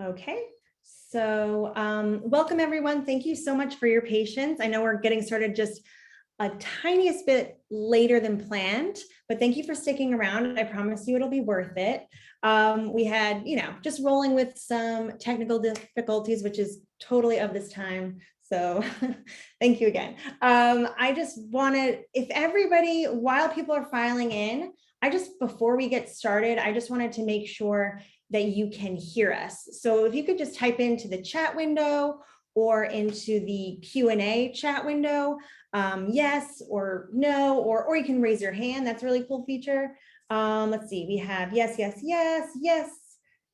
Okay, so welcome everyone. Thank you so much for your patience. I know we're getting started just a tiniest bit later than planned, but thank you for sticking around. I promise you it'll be worth it. We had, just rolling with some technical difficulties, which is totally of this time. So thank you again. I just wanted, if everybody, while people are filing in, before we get started, I just wanted to make sure that you can hear us. So if you could just type into the chat window or into the Q&A chat window, yes or no, or you can raise your hand. That's a really cool feature. Let's see, we have yes, yes, yes, yes,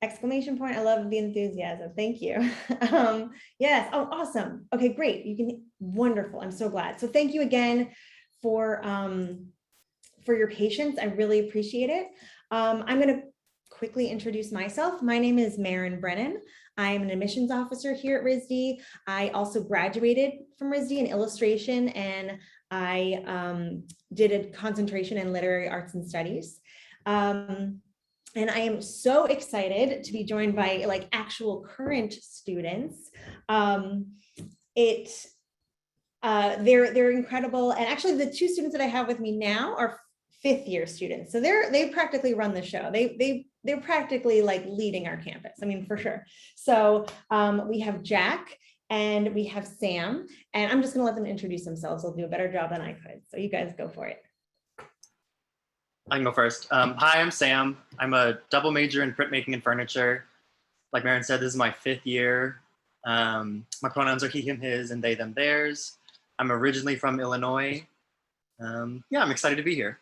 exclamation point. I love the enthusiasm. Thank you. Yes. Oh, awesome. Okay, great. You can, wonderful. I'm so glad. So thank you again for your patience. I really appreciate it. I'm going to quickly introduce myself. My name is Marin Brennan. I am an admissions officer here at RISD. I also graduated from RISD in illustration, and I did a concentration in literary arts and studies. And I am so excited to be joined by actual current students. They're incredible. And actually the two students that I have with me now are fifth year students. So they practically run the show. They're practically leading our campus. I mean, for sure. So we have Jack and we have Sam, and I'm just gonna let them introduce themselves. They'll do a better job than I could. So you guys go for it. I can go first. Hi, I'm Sam. I'm a double major in printmaking and furniture. Like Marin said, this is my fifth year. My pronouns are he, him, his, and they, them, theirs. I'm originally from Illinois. Yeah, I'm excited to be here.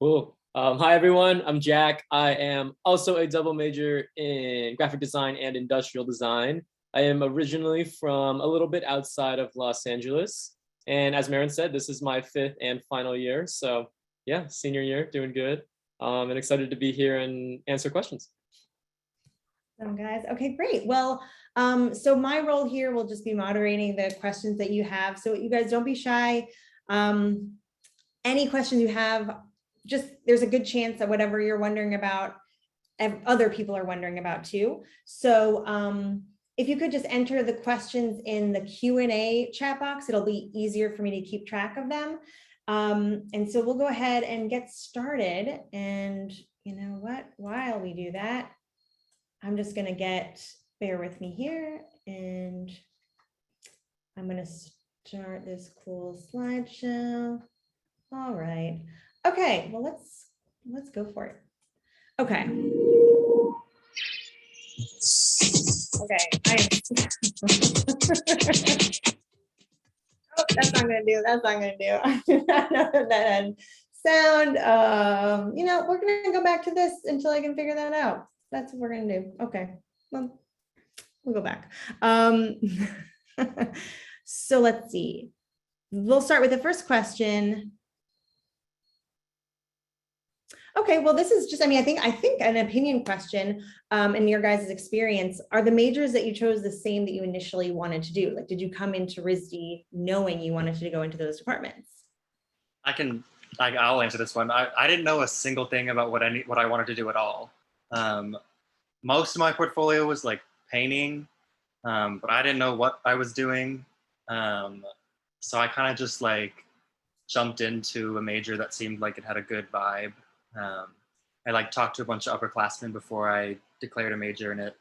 Cool. Hi, everyone. I'm Jack. I am also a double major in graphic design and industrial design. I am originally from a little bit outside of Los Angeles. And as Marin said, this is my fifth and final year. So yeah, senior year, doing good. And excited to be here and answer questions. Guys, okay, great. Well, so my role here will just be moderating the questions that you have. So you guys don't be shy. Any questions you have, there's a good chance that whatever you're wondering about, other people are wondering about too. So if you could just enter the questions in the Q&A chat box, it'll be easier for me to keep track of them. And so we'll go ahead and get started. And you know what, while we do that, I'm just gonna bear with me here, and I'm gonna start this cool slideshow. All right. Okay, well, let's go for it. Okay. Okay. Oh, that's not gonna do. That's not gonna do. I did not know that had sound. We're gonna go back to this until I can figure that out. That's what we're gonna do. Okay. Well, we'll go back. So let's see. We'll start with the first question. Okay, well, this is just, I think an opinion question in your guys' experience. Are the majors that you chose the same that you initially wanted to do? Did you come into RISD knowing you wanted to go into those departments? I'll answer this one. I didn't know a single thing about what I wanted to do at all. Most of my portfolio was painting, but I didn't know what I was doing. So I kind of just jumped into a major that seemed like it had a good vibe. I talked to a bunch of upperclassmen before I declared a major, and it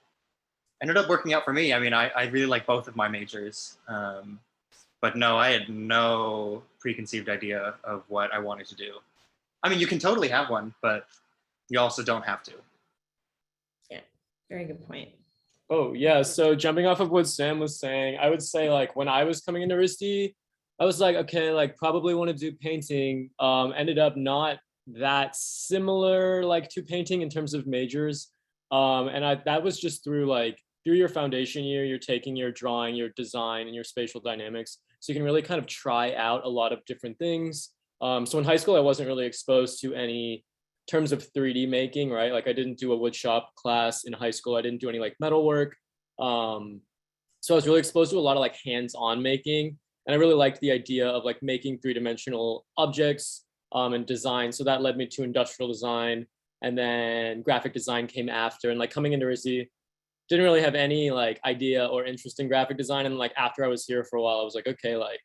ended up working out for me. I mean, I really like both of my majors, but no, I had no preconceived idea of what I wanted to do. I mean, you can totally have one, but you also don't have to. Yeah, very good point. Oh yeah, so jumping off of what Sam was saying, I would say when I was coming into RISD, I was okay, probably want to do painting. Ended up not that similar to painting in terms of majors. And that was just through your foundation year, you're taking your drawing, your design, and your spatial dynamics. So you can really kind of try out a lot of different things. So in high school, I wasn't really exposed to any terms of 3D making, right? I didn't do a wood shop class in high school. I didn't do any metal work. So I was really exposed to a lot of hands-on making. And I really liked the idea of making three-dimensional objects and design. So that led me to industrial design. and then graphic design came after. And like coming into Risi, didn't really have any like idea or interest in graphic design. And like after I was here for a while, I was like, okay, like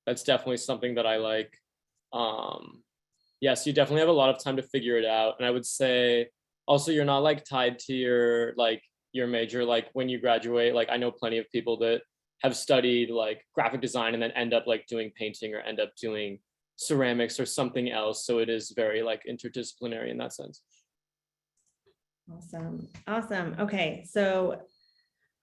that's definitely something that I like. Yes, you definitely have a lot of time to figure it out. And I would say also you're not like tied to your major. Like when you graduate, like I know plenty of people that have studied like graphic design and then end up like doing painting or end up doing ceramics or something else. So it is very like interdisciplinary in that sense. Awesome. Awesome. Okay. So,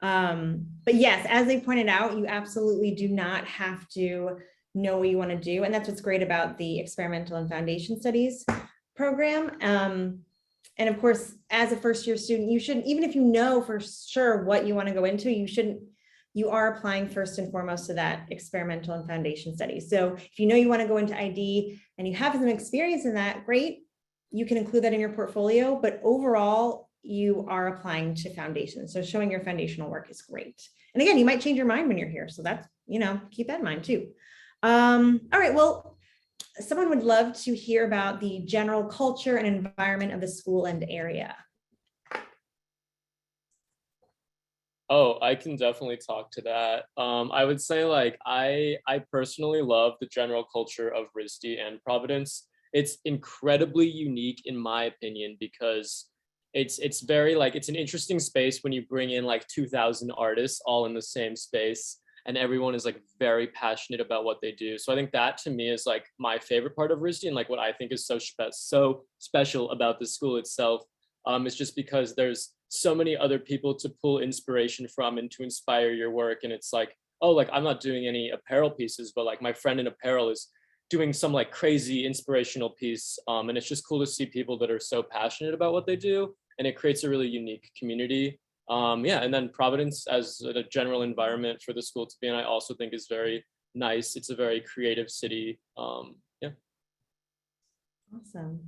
but yes, as they pointed out, you absolutely do not have to know what you want to do. And that's what's great about the experimental and foundation studies program. And of course, as a first year student, you shouldn't, even if you know for sure what you want to go into, you are applying first and foremost to that experimental and foundation studies. So if you know you want to go into ID and you have some experience in that, great, you can include that in your portfolio, but overall you are applying to foundation. So showing your foundational work is great. And again, you might change your mind when you're here. So that's, keep that in mind too. All right, well, someone would love to hear about the general culture and environment of the school and area. Oh, I can definitely talk to that. I would say like I personally love the general culture of RISD and Providence. It's incredibly unique in my opinion because it's very like it's an interesting space when you bring in like 2,000 artists all in the same space and everyone is like very passionate about what they do. So I think that to me is like my favorite part of RISD and like what I think is so special about the school itself is just because there's so many other people to pull inspiration from and to inspire your work. And it's like, oh, like I'm not doing any apparel pieces, but like my friend in apparel is doing some like crazy inspirational piece. And it's just cool to see people that are so passionate about what they do. And it creates a really unique community. Yeah, and then Providence as a general environment for the school to be in, I also think is very nice. It's a very creative city. Yeah. Awesome.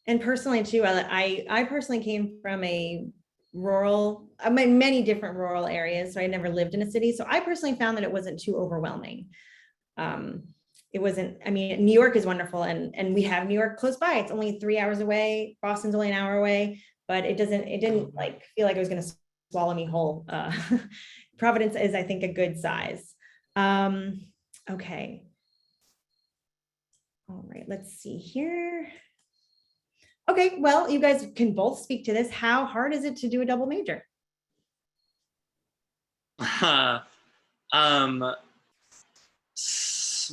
And personally too, I personally came from a rural, many different rural areas. So I never lived in a city. So I personally found that it wasn't too overwhelming. It wasn't, I mean, New York is wonderful and we have New York close by. It's only 3 hours away. Boston's only an hour away, but it didn't like feel like it was going to swallow me whole. Providence is, I think, a good size. Okay. All right, let's see here. Okay, well, you guys can both speak to this. How hard is it to do a double major?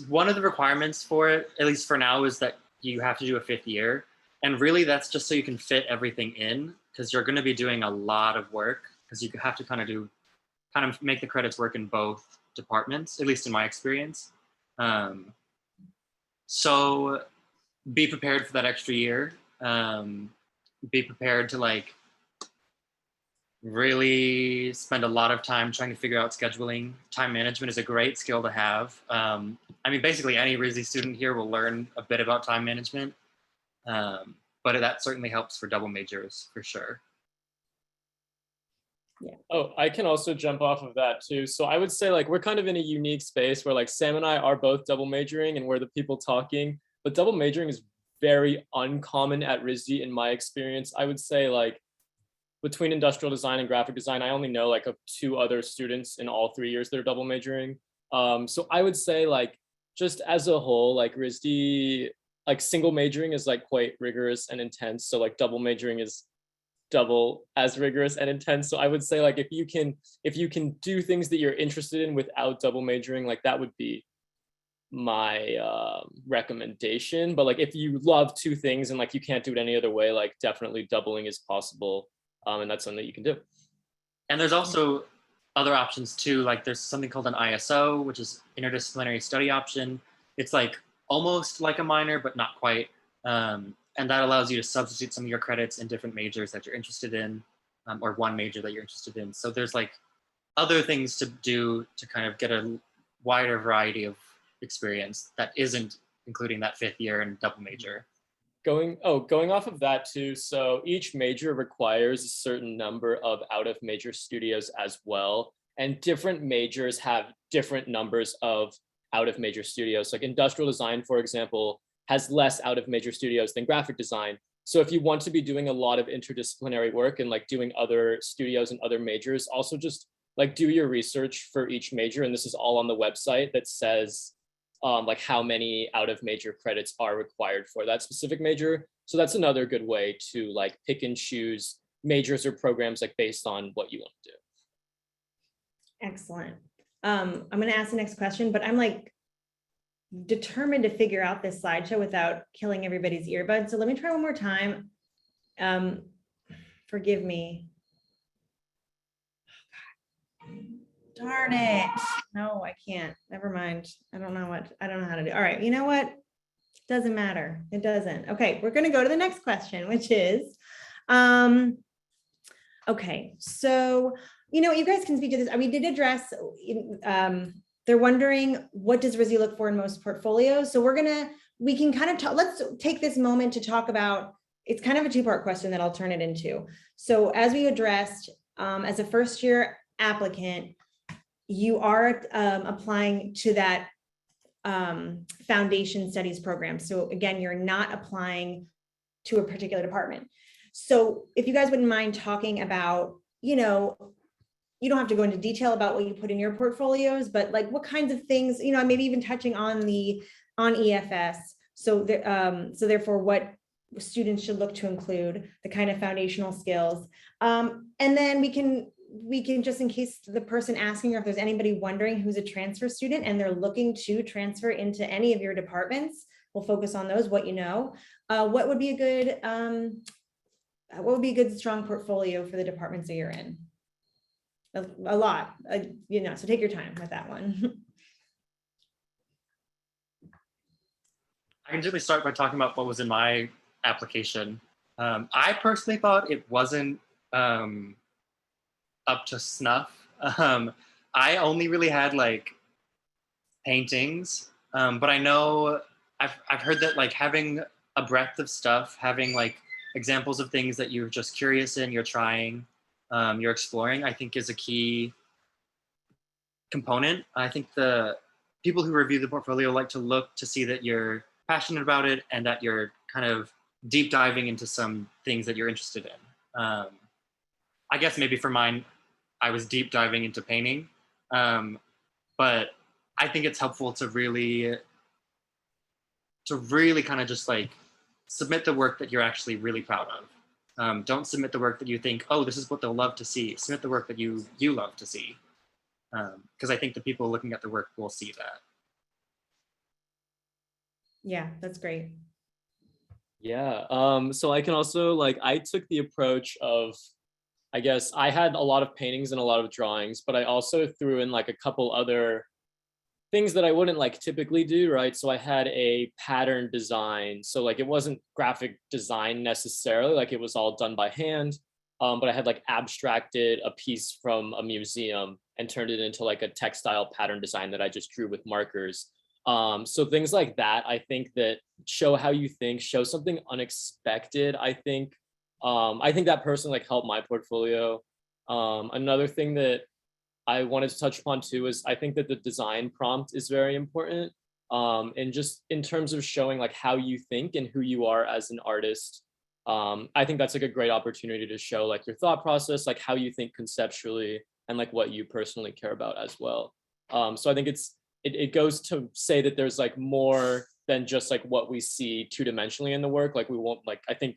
One of the requirements for it, at least for now, is that you have to do a 5th year. And really that's just so you can fit everything in because you're going to be doing a lot of work because you have to kind of make the credits work in both departments, at least in my experience. So be prepared for that extra year. Be prepared to like really spend a lot of time trying to figure out scheduling. Time management is a great skill to have. I mean, basically any Risi student here will learn a bit about time management, but that certainly helps for double majors for sure. Yeah. Oh, I can also jump off of that too. So I would say like we're kind of in a unique space where like Sam and I are both double majoring and we're the people talking, but double majoring is very uncommon at RISD in my experience. I would say like between industrial design and graphic design, I only know like of 2 other students in all 3 years that are double majoring. So I would say like just as a whole, like RISD, like single majoring is like quite rigorous and intense. So like double majoring is double as rigorous and intense. So I would say like if you can do things that you're interested in without double majoring, like that would be my recommendation. But like if you love 2 things and like you can't do it any other way, like definitely doubling is possible. And that's something that you can do. And there's also other options too. Like there's something called an ISO, which is interdisciplinary study option. It's like almost like a minor, but not quite. And that allows you to substitute some of your credits in different majors that you're interested in, or one major that you're interested in. So there's like other things to do to kind of get a wider variety of experience that isn't including that 5th year and double major. Going off of that too, so each major requires a certain number of out of major studios as well, and different majors have different numbers of out of major studios. Like industrial design, for example, has less out of major studios than graphic design, So if you want to be doing a lot of interdisciplinary work and like doing other studios and other majors, also just like do your research for each major. And this is all on the website that says like how many out of major credits are required for that specific major. So that's another good way to like pick and choose majors or programs like based on what you want to do. Excellent. I'm going to ask the next question, but I'm like determined to figure out this slideshow without killing everybody's earbuds. So let me try one more time. Forgive me. Darn it. No, I can't. Never mind. I don't know how to do. All right. You know what? Doesn't matter. It doesn't. Okay. We're going to go to the next question, which is, okay. So, you guys can speak to this. We did address, they're wondering, what does Risi look for in most portfolios? So we can kind of talk, let's take this moment to talk about, it's kind of a two-part question that I'll turn it into. So as we addressed, as a first year applicant, you are applying to that foundation studies program. So again, you're not applying to a particular department. So if you guys wouldn't mind talking about, you don't have to go into detail about what you put in your portfolios, but like what kinds of things, maybe even touching on EFS. So therefore what students should look to include, the kind of foundational skills. And then we can just, in case the person asking, or if there's anybody wondering who's a transfer student and they're looking to transfer into any of your departments, we'll focus on those, what what would be a good strong portfolio for the departments that you're in? A lot, so take your time with that one. I can generally start by talking about what was in my application. I personally thought it wasn't up to snuff. I only really had like paintings, but I know I've heard that like having a breadth of stuff, having like examples of things that you're just curious in, you're trying, you're exploring, I think is a key component. I think the people who review the portfolio like to look to see that you're passionate about it and that you're kind of deep diving into some things that you're interested in. I guess maybe for mine, I was deep diving into painting, but I think it's helpful to really kind of just like submit the work that you're actually really proud of. Don't submit the work that you think, oh, this is what they'll love to see. Submit the work that you love to see, because I think the people looking at the work will see that. Yeah, that's great. Yeah, so I can also I took the approach of, I guess I had a lot of paintings and a lot of drawings, but I also threw in like a couple other things that I wouldn't typically do, right? So I had a pattern design. So it wasn't graphic design necessarily, it was all done by hand, but I had abstracted a piece from a museum and turned it into a textile pattern design that I just drew with markers. So things like that, I think that show how you think, show something unexpected. I think that personally helped my portfolio. Another thing that I wanted to touch upon too is I think that the design prompt is very important. And just in terms of showing how you think and who you are as an artist. I think that's a great opportunity to show your thought process, how you think conceptually and what you personally care about as well. So I think it goes to say that there's more than just what we see two-dimensionally in the work. We won't I think,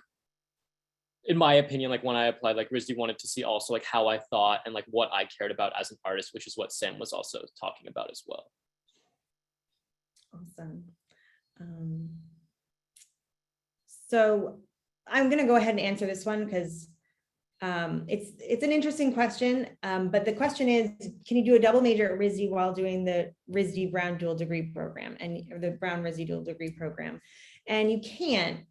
in my opinion, when I applied, RISD wanted to see also how I thought and what I cared about as an artist, which is what Sam was also talking about as well. Awesome. So I'm going to go ahead and answer this one because it's an interesting question. But the question is, can you do a double major at RISD while doing the RISD Brown dual degree program or the Brown Residual degree program? And you can.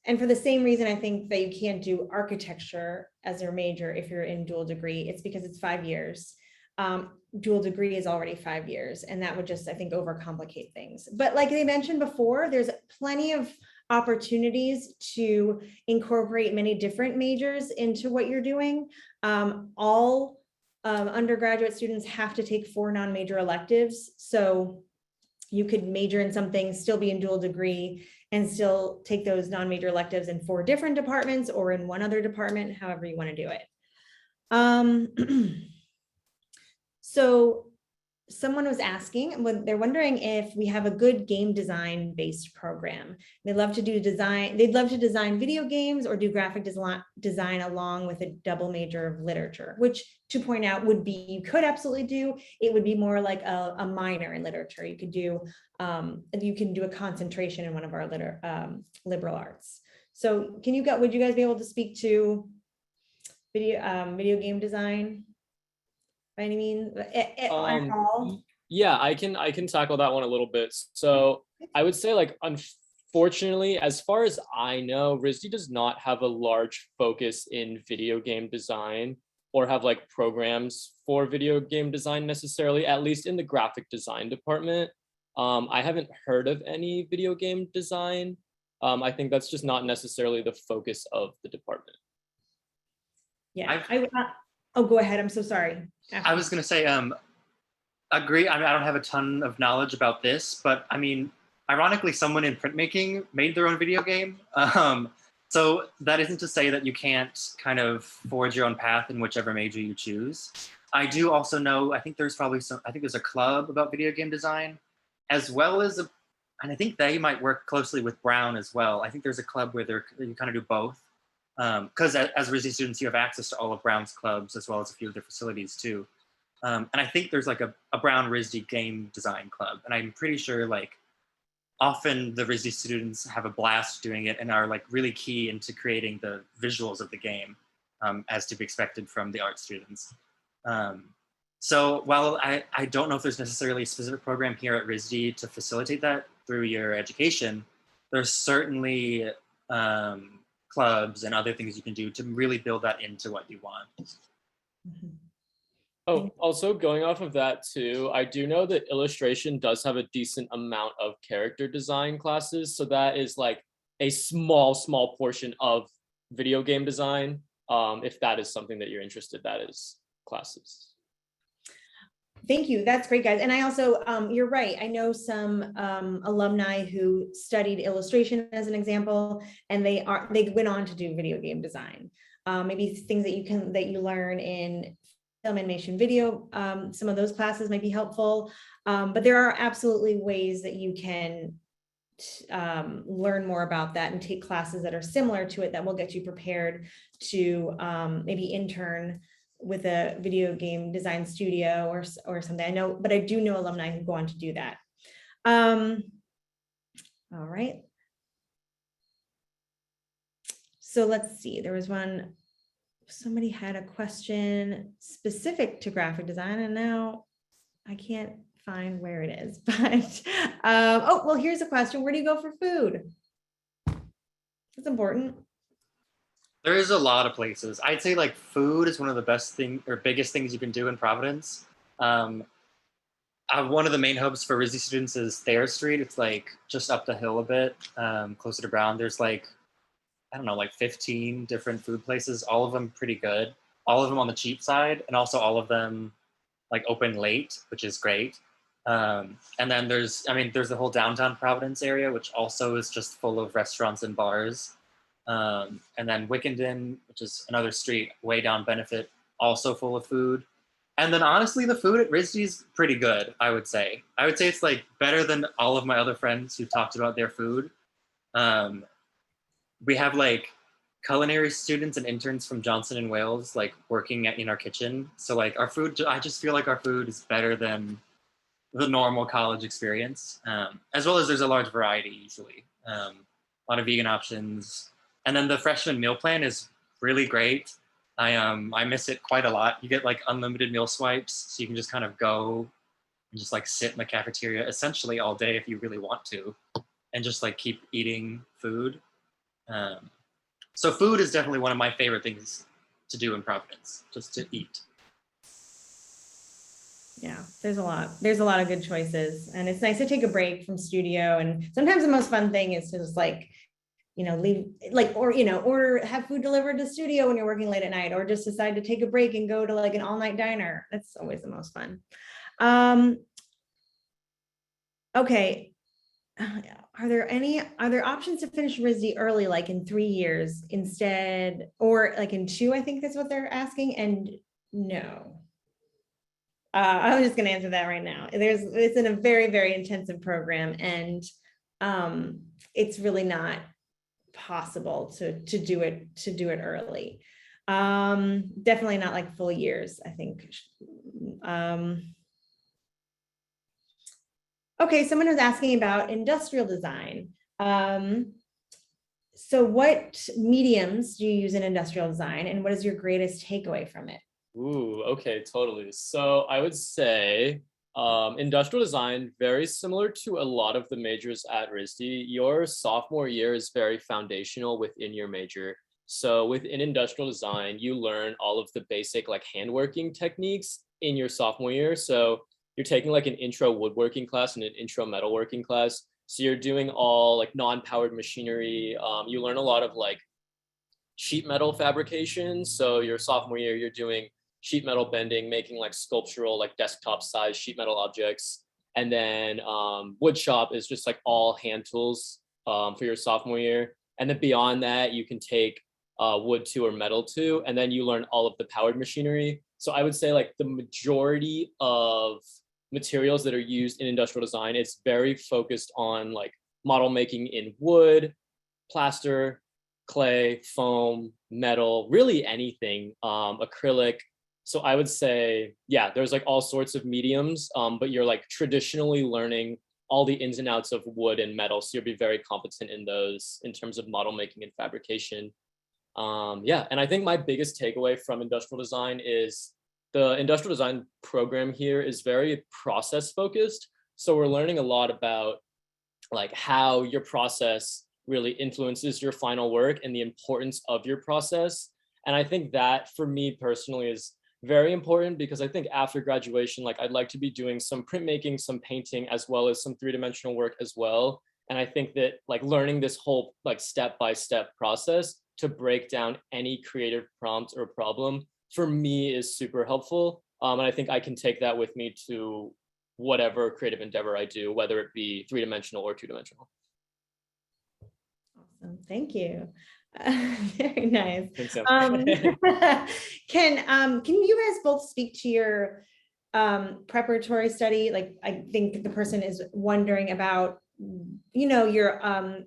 And for the same reason, I think that you can't do architecture as your major if you're in dual degree. It's because it's 5 years. Dual degree is already 5 years, and that would just, I think, overcomplicate things. But like they mentioned before, there's plenty of opportunities to incorporate many different majors into what you're doing. All undergraduate students have to take 4 non-major electives. So you could major in something, still be in dual degree, and still take those non-major electives in 4 different departments or in one other department, however you want to do it. So someone was asking, they're wondering if we have a good game design based program. They'd love to design video games or do graphic design along with a double major of literature, which, to point out, would be, you could absolutely do, it would be more like a minor in literature. You could do, you can do a concentration in one of our liberal arts. So would you guys be able to speak to video game design? By any means, at all? Yeah, I can tackle that one a little bit. So I would say, like, unfortunately, as far as I know, RISD does not have a large focus in video game design or have like programs for video game design necessarily, at least in the graphic design department. I haven't heard of any video game design. I think that's just not necessarily the focus of the department. Yeah, oh, go ahead. I'm so sorry. I was going to say, agree. I mean, I don't have a ton of knowledge about this, but I mean, ironically, someone in printmaking made their own video game. So that isn't to say that you can't kind of forge your own path in whichever major you choose. I do also know, I think there's a club about video game design, as well as and I think they might work closely with Brown as well. I think there's a club where you kind of do both. Because as RISD students, you have access to all of Brown's clubs as well as a few of their facilities too. And I think there's like a Brown RISD game design club. And I'm pretty sure like often the RISD students have a blast doing it and are like really key into creating the visuals of the game, as to be expected from the art students. So while I don't know if there's necessarily a specific program here at RISD to facilitate that through your education, there's certainly clubs and other things you can do to really build that into what you want. Mm-hmm. Oh, also going off of that too, I do know that illustration does have a decent amount of character design classes. So that is like a small portion of video game design. If that is something that you're interested, that is classes. Thank you. That's great, guys. And I also, you're right. I know some alumni who studied illustration as an example, and they went on to do video game design. Maybe things that you learn in film animation video. Some of those classes might be helpful, but there are absolutely ways that you can learn more about that and take classes that are similar to it that will get you prepared to maybe intern with a video game design studio or something. I know, but I do know alumni who go on to do that. All right. So let's see, there was somebody had a question specific to graphic design and now I can't find where it is, but oh, well, here's a question. Where do you go for food? That's important. There is a lot of places. I'd say like food is one of the biggest things you can do in Providence. One of the main hubs for RISD students is Thayer Street. It's like just up the hill a bit, closer to Brown. There's like, I don't know, like 15 different food places, all of them pretty good, all of them on the cheap side, and also all of them like open late, which is great. And then there's the whole downtown Providence area, which also is just full of restaurants and bars. And then Wickenden, which is another street way down Benefit, also full of food. And then honestly, the food at RISD is pretty good, I would say. I would say it's like better than all of my other friends who talked about their food. We have like culinary students and interns from Johnson & Wales like working in our kitchen. So like our food, I just feel like our food is better than the normal college experience, as well as there's a large variety usually. A lot of vegan options. And then the freshman meal plan is really great. I miss it quite a lot. You get like unlimited meal swipes, so you can just kind of go and just like sit in the cafeteria essentially all day if you really want to, and just like keep eating food. So food is definitely one of my favorite things to do in Providence, just to eat. Yeah, there's a lot of good choices, and it's nice to take a break from studio. And sometimes the most fun thing is to just like, leave, like, or, order, have food delivered to studio when you're working late at night, or just decide to take a break and go to like an all-night diner. That's always the most fun. Okay. are there options to finish RISD early, like in 3 years instead, or like in 2, I think that's what they're asking, and no. I'm just gonna answer that right now. It's in a very, very intensive program, and it's really not possible to do it early. Definitely not like full years, I think. Okay, someone was asking about industrial design. So what mediums do you use in industrial design, and what is your greatest takeaway from it? Ooh, okay, totally. So I would say industrial design, very similar to a lot of the majors at RISD. Your sophomore year is very foundational within your major. So within industrial design, you learn all of the basic like handworking techniques in your sophomore year. So you're taking like an intro woodworking class and an intro metalworking class. So you're doing all like non-powered machinery. You learn a lot of like sheet metal fabrication. So your sophomore year, you're doing sheet metal bending, making like sculptural, like desktop size sheet metal objects. And then wood shop is just like all hand tools for your sophomore year. And then beyond that, you can take wood 2 or metal 2, and then you learn all of the powered machinery. So I would say like the majority of materials that are used in industrial design, it's very focused on like model making in wood, plaster, clay, foam, metal, really anything, acrylic. So I would say, yeah, there's like all sorts of mediums, but you're like traditionally learning all the ins and outs of wood and metal. So you'll be very competent in those in terms of model making and fabrication. Yeah, and I think my biggest takeaway from industrial design is the industrial design program here is very process focused. So we're learning a lot about like how your process really influences your final work and the importance of your process. And I think that for me personally is very important, because I think after graduation, like I'd like to be doing some printmaking, some painting, as well as some 3-dimensional work as well. And I think that like learning this whole like step-by-step process to break down any creative prompt or problem for me is super helpful. And I think I can take that with me to whatever creative endeavor I do, whether it be 3-dimensional or 2-dimensional. Awesome, thank you. Very nice. So. Can you guys both speak to your preparatory study? Like, I think the person is wondering about, you know, your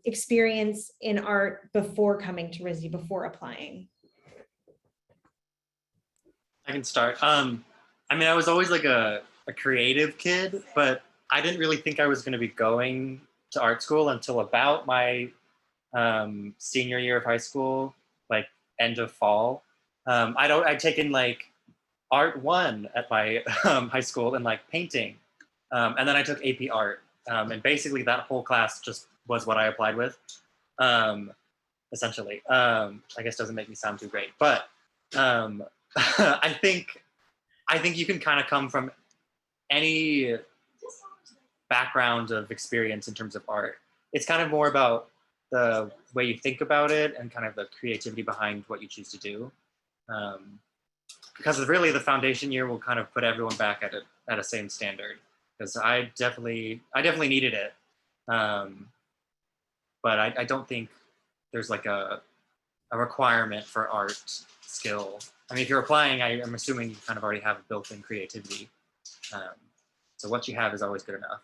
experience in art before coming to RISD, before applying. I can start. I mean, I was always like a creative kid, but I didn't really think I was going to be going to art school until about my senior year of high school, like end of fall. I'd taken like art 1 at my high school and like painting. And then I took AP art. And basically that whole class just was what I applied with, essentially. I guess doesn't make me sound too great, but I think you can kind of come from any background of experience in terms of art. It's kind of more about the way you think about it and kind of the creativity behind what you choose to do. Because really the foundation year will kind of put everyone back at a same standard. Because I definitely needed it. But I don't think there's like a requirement for art skill. I mean, if you're applying, I'm assuming you kind of already have a built-in creativity. So what you have is always good enough.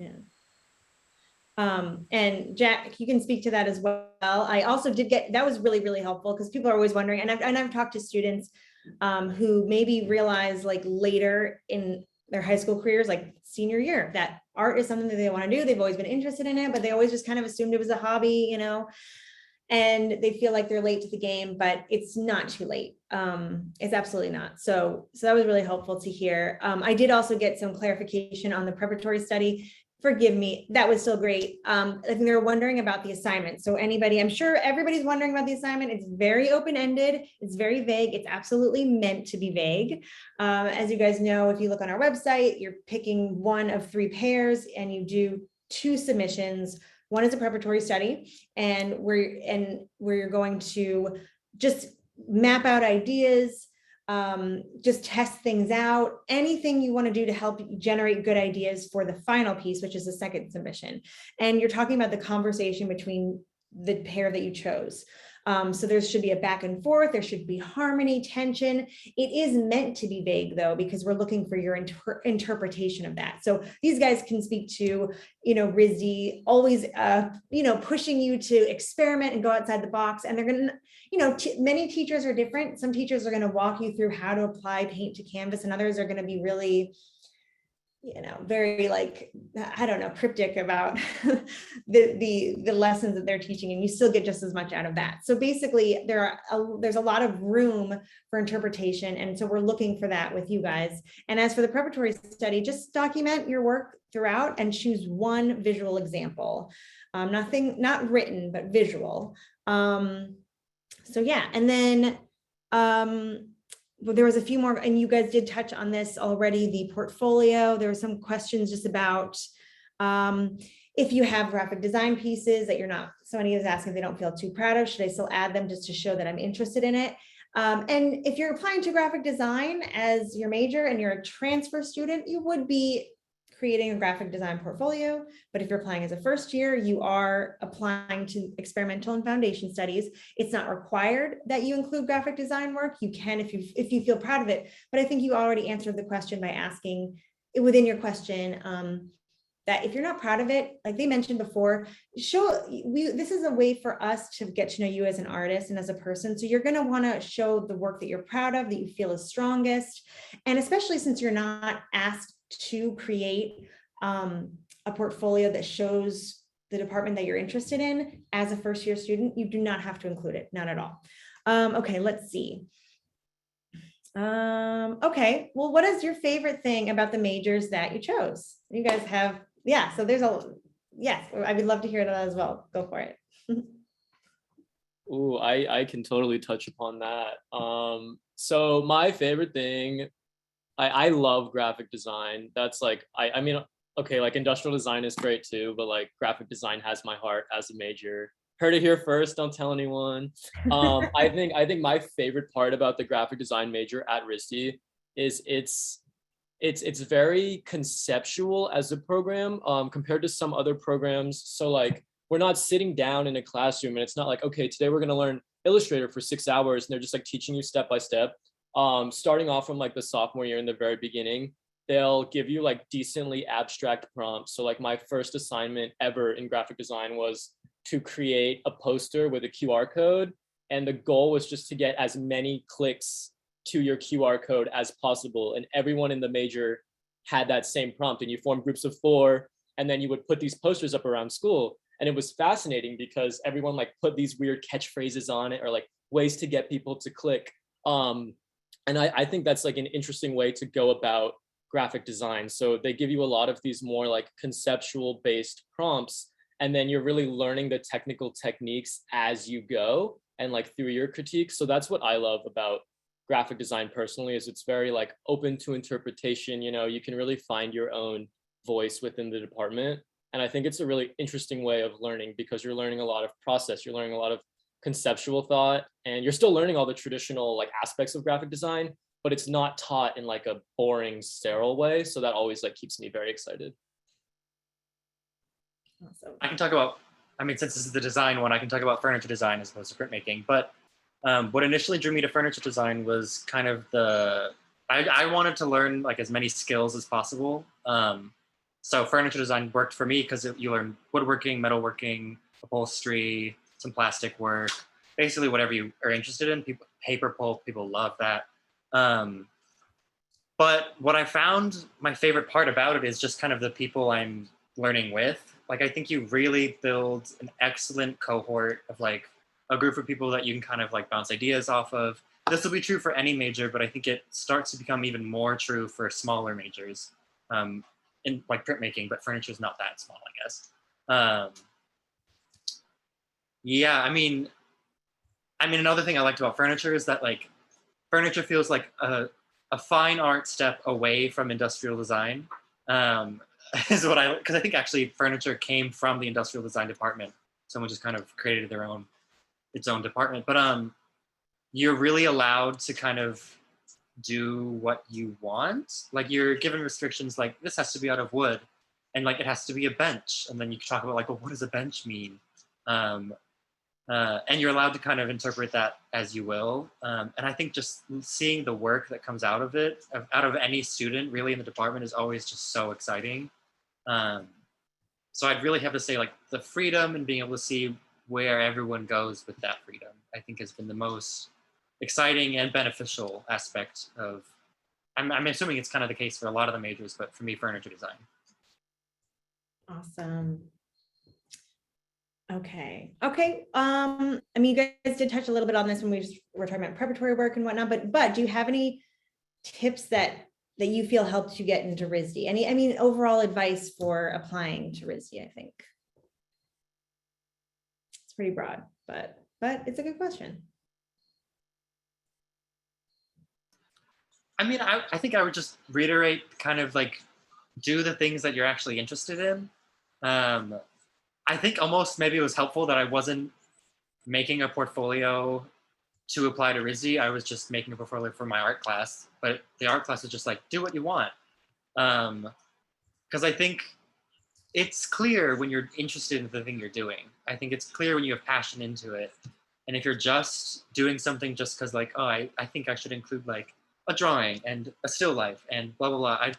Yeah. And Jack, you can speak to that as well. I also did get, that was really, really helpful, because people are always wondering, and I've talked to students who maybe realize like later in their high school careers, like senior year, that art is something that they want to do. They've always been interested in it, but they always just kind of assumed it was a hobby, you know, and they feel like they're late to the game, but it's not too late. It's absolutely not. So that was really helpful to hear. I did also get some clarification on the preparatory study. Forgive me, that was still great. I think they were wondering about the assignment. So anybody, I'm sure everybody's wondering about the assignment. It's very open-ended. It's very vague. It's absolutely meant to be vague. As you guys know, if you look on our website, you're picking one of 3 pairs and you do 2 submissions. One is a preparatory study, and where you're going to just map out ideas, just test things out, anything you want to do to help generate good ideas for the final piece, which is the second submission. And you're talking about the conversation between the pair that you chose. So there should be a back and forth, there should be harmony, tension. It is meant to be vague though, because we're looking for your interpretation of that. So these guys can speak to, RISD, always, pushing you to experiment and go outside the box. And they're going to, many teachers are different. Some teachers are going to walk you through how to apply paint to canvas, and others are going to be really, very cryptic about the lessons that they're teaching, and you still get just as much out of that. So basically there's a lot of room for interpretation. And so we're looking for that with you guys. And as for the preparatory study, just document your work throughout and choose one visual example. Not written, but visual. So yeah, and then, well, there was a few more, and you guys did touch on this already, the portfolio. There were some questions just about if you have graphic design pieces that somebody is asking if they don't feel too proud of, should I still add them just to show that I'm interested in it? And if you're applying to graphic design as your major and you're a transfer student, you would be creating a graphic design portfolio. But if you're applying as a first year, you are applying to experimental and foundation studies. It's not required that you include graphic design work. You can if you feel proud of it. But I think you already answered the question by asking within your question that if you're not proud of it, like they mentioned before, this is a way for us to get to know you as an artist and as a person. So you're going to want to show the work that you're proud of, that you feel is strongest. And especially since you're not asked to create a portfolio that shows the department that you're interested in as a first year student, you do not have to include it, not at all. Okay, let's see. Okay, well, what is your favorite thing about the majors that you chose? You guys have, so yes, I would love to hear that as well. Go for it. Ooh, I can totally touch upon that. So my favorite thing, I love graphic design. That's like, I mean, okay, like industrial design is great too, but like graphic design has my heart as a major. Heard it here first, don't tell anyone. I think my favorite part about the graphic design major at RISD is it's very conceptual as a program compared to some other programs. So like, we're not sitting down in a classroom and it's not like, okay, today we're gonna learn Illustrator for 6 hours and they're just like teaching you step by step. Starting off from like the sophomore year in the very beginning, they'll give you like decently abstract prompts. So like my first assignment ever in graphic design was to create a poster with a QR code. And the goal was just to get as many clicks to your QR code as possible. And everyone in the major had that same prompt, and you formed groups of 4, and then you would put these posters up around school. And it was fascinating because everyone like put these weird catchphrases on it or like ways to get people to click. And I think that's like an interesting way to go about graphic design. So they give you a lot of these more like conceptual based prompts, and then you're really learning the technical techniques as you go and like through your critiques. So that's what I love about graphic design personally, is it's very like open to interpretation. You can really find your own voice within the department. And I think it's a really interesting way of learning because you're learning a lot of process, you're learning a lot of conceptual thought, and you're still learning all the traditional like aspects of graphic design, but it's not taught in like a boring, sterile way. So that always like keeps me very excited. Awesome. I can talk about, since this is the design one, I can talk about furniture design as opposed to printmaking. But what initially drew me to furniture design was kind of I wanted to learn like as many skills as possible. So furniture design worked for me because you learn woodworking, metalworking, upholstery, some plastic work, basically whatever you are interested in. Paper pulp, people love that. But what I found my favorite part about it is just kind of the people I'm learning with. Like, I think you really build an excellent cohort of like a group of people that you can kind of like bounce ideas off of. This will be true for any major, but I think it starts to become even more true for smaller majors in like printmaking, but furniture is not that small, I guess. Another thing I liked about furniture is that like furniture feels like a fine art step away from industrial design. Is what because I think actually furniture came from the industrial design department. Someone just kind of created its own department. But you're really allowed to kind of do what you want. Like you're given restrictions like this has to be out of wood and like it has to be a bench. And then you talk about like, well, what does a bench mean? And you're allowed to kind of interpret that as you will. And I think just seeing the work that comes out of it, out of any student really in the department is always just so exciting. So I'd really have to say like the freedom and being able to see where everyone goes with that freedom, I think has been the most exciting and beneficial aspect of, I'm assuming it's kind of the case for a lot of the majors, but for me, furniture design. Awesome. Okay. I mean, you guys did touch a little bit on this when we were talking about preparatory work and whatnot, but do you have any tips that you feel helped you get into RISD? I mean, overall advice for applying to RISD, I think. It's pretty broad, but it's a good question. I mean, I think I would just reiterate kind of like do the things that you're actually interested in. I think almost maybe it was helpful that I wasn't making a portfolio to apply to RISD. I was just making a portfolio for my art class, but the art class is just like, do what you want. Because I think it's clear when you're interested in the thing you're doing. I think it's clear when you have passion into it. And if you're just doing something just because like, oh, I think I should include like a drawing and a still life and blah, blah, blah.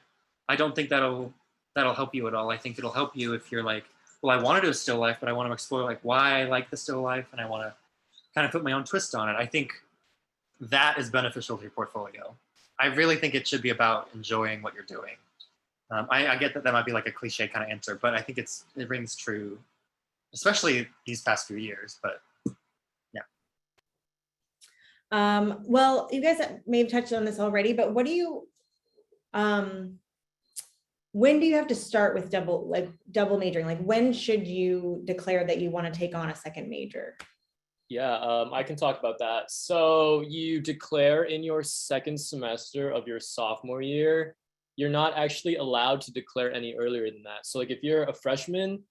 I don't think that'll help you at all. I think it'll help you if you're like, well, I want to do a still life, but I want to explore like why I like the still life and I want to kind of put my own twist on it. I think that is beneficial to your portfolio. I really think it should be about enjoying what you're doing. I get that might be like a cliche kind of answer, but I think it rings true, especially these past few years, but yeah. Well, you guys may have touched on this already, but what do you, when do you have to start with double majoring? Like when should you declare that you want to take on a second major? Yeah, I can talk about that. So you declare in your second semester of your sophomore year. You're not actually allowed to declare any earlier than that. So like if you're a freshman,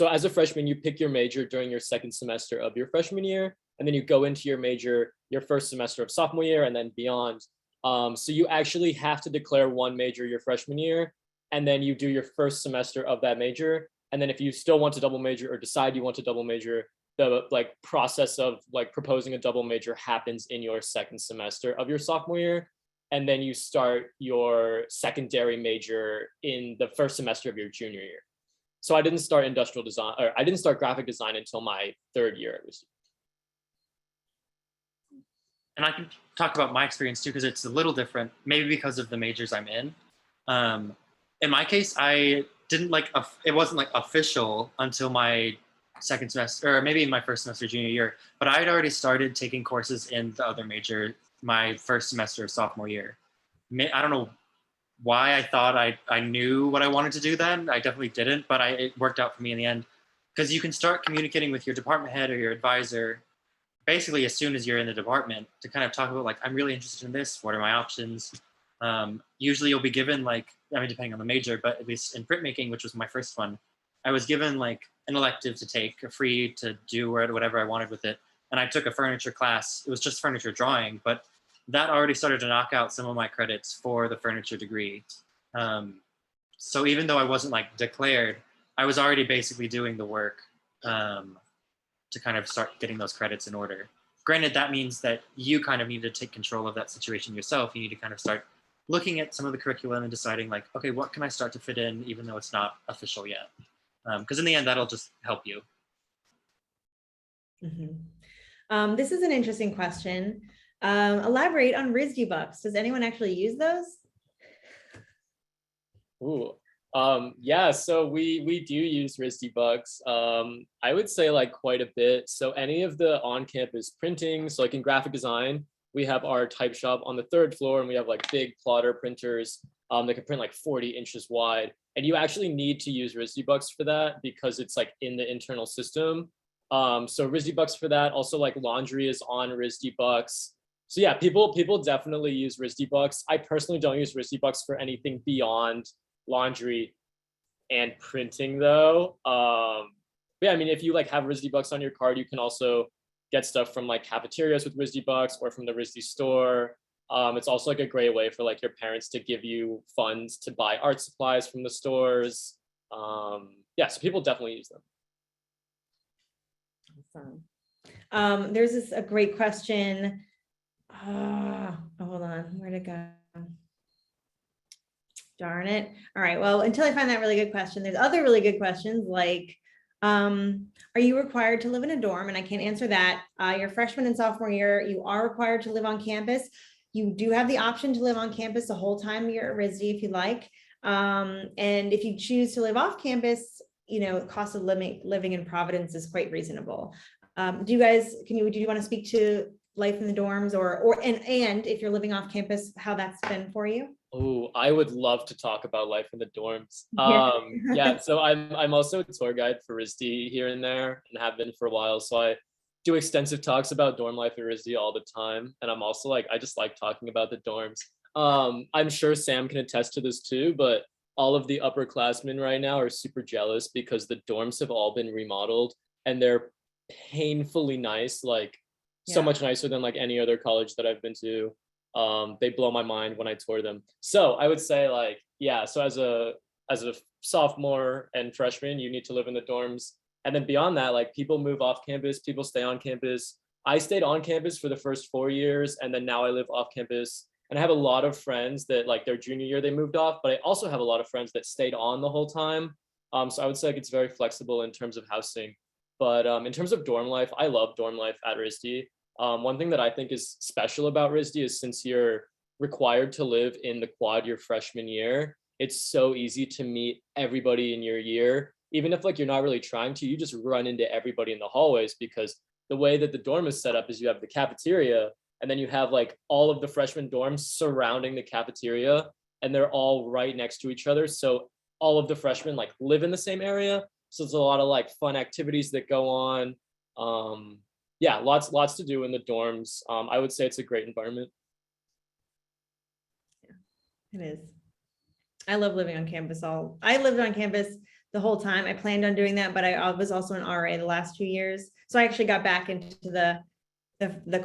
as a freshman, you pick your major during your second semester of your freshman year, and then you go into your major your first semester of sophomore year and then beyond. So you actually have to declare one major your freshman year, and then you do your first semester of that major. And then if you still want to double major or decide you want to double major, the like process of like proposing a double major happens in your second semester of your sophomore year. And then you start your secondary major in the first semester of your junior year. So I didn't start industrial design, or I didn't start graphic design until my third year at Risi. And I can talk about my experience too, because it's a little different, maybe because of the majors I'm in. In my case, I didn't it wasn't like official until my second semester, or maybe in my first semester junior year, but I had already started taking courses in the other major my first semester of sophomore year. I don't know why I thought I knew what I wanted to do then. I definitely didn't, but it worked out for me in the end, because you can start communicating with your department head or your advisor basically as soon as you're in the department to kind of talk about like, I'm really interested in this. What are my options? Usually you'll be given depending on the major, but at least in printmaking, which was my first one, I was given like an elective to take, free to do whatever I wanted with it. And I took a furniture class. It was just furniture drawing, but that already started to knock out some of my credits for the furniture degree. So even though I wasn't like declared, I was already basically doing the work to kind of start getting those credits in order. Granted, that means that you kind of need to take control of that situation yourself. You need to kind of start looking at some of the curriculum and deciding like, okay, what can I start to fit in even though it's not official yet? Because in the end, that'll just help you. Mm-hmm. This is an interesting question. Elaborate on risd bucks. Does anyone actually use those? Ooh, yeah, so we do use risd bucks. I would say like quite a bit. So any of the on-campus printing, so like in graphic design, we have our type shop on the third floor, and we have like big plotter printers that can print like 40 inches wide. And you actually need to use risd bucks for that because it's like in the internal system. So risd bucks for that. Also like laundry is on risd bucks. So yeah, people definitely use risd bucks. I personally don't use risd bucks for anything beyond laundry and printing though. Yeah, I mean, if you like have risd bucks on your card, you can also get stuff from like cafeterias with risd bucks or from the risd store. It's also like a great way for like your parents to give you funds to buy art supplies from the stores. Yeah, so people definitely use them. Awesome. There's a great question. Hold on, where'd it go? Darn it. All right, well, until I find that really good question, there's other really good questions like, are you required to live in a dorm? And I can't answer that. Your freshman and sophomore year, you are required to live on campus. You do have the option to live on campus the whole time you're at RISD if you like. And if you choose to live off campus, cost of living in Providence is quite reasonable. Do you guys, do you want to speak to life in the dorms and if you're living off campus, how that's been for you? Oh, I would love to talk about life in the dorms. Yeah. Yeah, so I'm also a tour guide for RISD here and there and have been for a while. So I do extensive talks about dorm life at RISD all the time. And I'm also like, I just like talking about the dorms. I'm sure Sam can attest to this too, but all of the upperclassmen right now are super jealous because the dorms have all been remodeled and they're painfully nice, like so much nicer than like any other college that I've been to. They blow my mind when I tour them. So I would say like, yeah, so as a sophomore and freshman, you need to live in the dorms. And then beyond that, like people move off campus, people stay on campus. I stayed on campus for the first 4 years, and then now I live off campus. And I have a lot of friends that like their junior year, they moved off, but I also have a lot of friends that stayed on the whole time. So I would say like it's very flexible in terms of housing. But in terms of dorm life, I love dorm life at RISD. One thing that I think is special about RISD is since you're required to live in the quad your freshman year, it's so easy to meet everybody in your year. Even if like you're not really trying to, you just run into everybody in the hallways because the way that the dorm is set up is you have the cafeteria and then you have like all of the freshman dorms surrounding the cafeteria and they're all right next to each other. So all of the freshmen like live in the same area. So there's a lot of like fun activities that go on. Yeah, lots to do in the dorms. I would say it's a great environment. It is. I love living on campus. I lived on campus the whole time. I planned on doing that, but I was also an RA the last 2 years. So I actually got back into the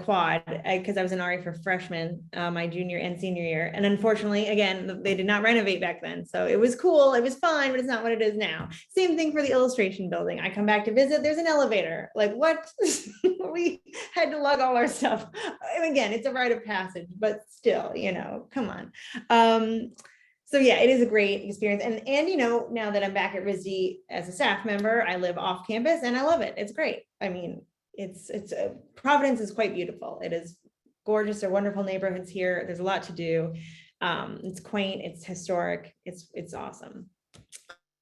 quad because I was an RA for freshmen, my junior and senior year. And unfortunately, again, they did not renovate back then. So it was cool. It was fine, but it's not what it is now. Same thing for the illustration building. I come back to visit, there's an elevator. Like what? We had to lug all our stuff. And again, it's a rite of passage, but still, come on. So yeah, it is a great experience. And now that I'm back at RISD as a staff member, I live off campus and I love it. It's great. I mean, it's Providence is quite beautiful. It is gorgeous. There are wonderful neighborhoods here. There's a lot to do. It's quaint, it's historic, it's awesome.